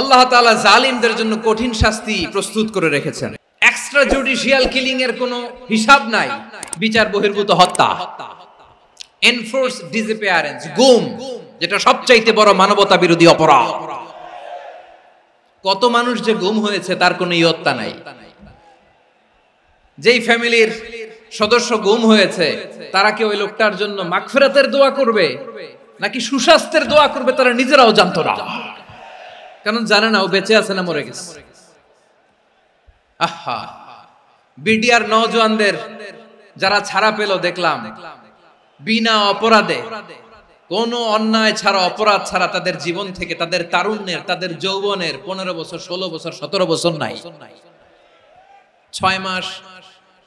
আল্লাহ তাআলা জালিমদের জন্য কঠিন শাস্তি প্রস্তুত করে রেখেছেন। এক্সট্রা জুডিশিয়াল কিলিং এর কোনো হিসাব নাই। বিচার বহির্ভূত হত্যা, এনফোর্স ডিসঅ্যাপিয়ারেন্স, গুম, যেটা সবচাইতে বড় মানবতা বিরোধী অপরাধ। কত মানুষ যে গুম হয়েছে তার কোনো ইয়ত্তা নাই। যেই ফ্যামিলির সদস্য গুম হয়েছে তারা কি ওই লোকটার জন্য মাগফিরাতের দোয়া করবে নাকি সুস্বাস্থ্যের দোয়া করবে তারা নিজেরাও জানতো না, কারণ জানে না ও বেঁচে আছে না মরে গেছে। আহা, বিডিআর নওজওয়ানদের যারা ছাড়া পেল দেখলাম বিনা অপরাধে, কোনো অন্যায় ছাড়া, অপরাধ ছাড়া তাদের জীবন থেকে, তাদের তারুণ্যের, তাদের যৌবনের 15 বছর, 16 বছর, 17 বছর নাই, 6 মাস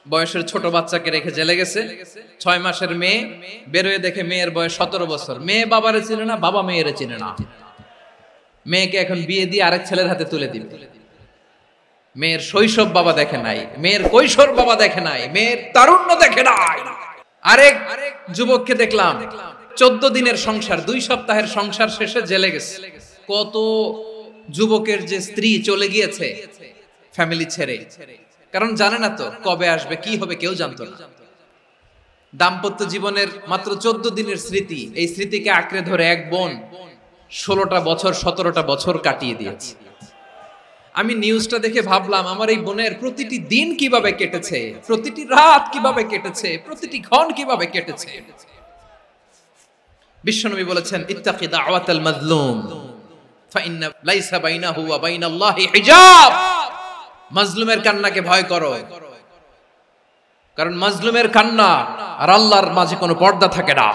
বয়সের ছোট বাচ্চাকে রেখে জেলে গেছে। 6 মাসের মেয়ে বেরোয় দেখে মেয়ের বয়স 17 বছর। মেয়ে বাবারে চিনে না, বাবা মেয়েরে চিনে না। মেয়েকে এখন বিয়ে দিয়ে আরেক ছেলের হাতে তুলে দিবে। মেয়ের শৈশব বাবা দেখে নাই, মেয়ের কৈশোর বাবা দেখে নাই, মেয়ের তারুণ্য দেখে নাই। আরেক যুবককে দেখলাম 14 দিনের সংসার, 2 সপ্তাহের সংসার শেষে জেলে গেছে। কত যুবকের যে স্ত্রী চলে গিয়েছে ফ্যামিলি ছেড়ে, কারণ জানে না তো কবে আসবে, কি হবে, কেউ জানতো না। দাম্পত্য জীবনের মাত্র 14 দিনের স্মৃতি, এই স্মৃতিকে আঁকড়ে ধরে এক বোন 16টা বছর, 17টা বছর কাটিয়ে দিয়েছে। আমি নিউজটা দেখে ভাবলাম আমার এই বোনের প্রতিটি দিন কিভাবে কেটেছে, প্রতিটি রাত কিভাবে কেটেছে, প্রতিটি ক্ষণ কিভাবে কেটেছে। বিশ্বনবী বলেছেন, ইত্তাকি দাওয়াতাল মাজলুম ফাইন্না লাইসা বাইনাহু ওয়া বাইনাল্লাহি হিজাব। মাজলুমের কান্নাকে ভয় করো, কারণ মাজলুমের কান্না আর আল্লাহর মাঝে কোনো পর্দা থাকে না।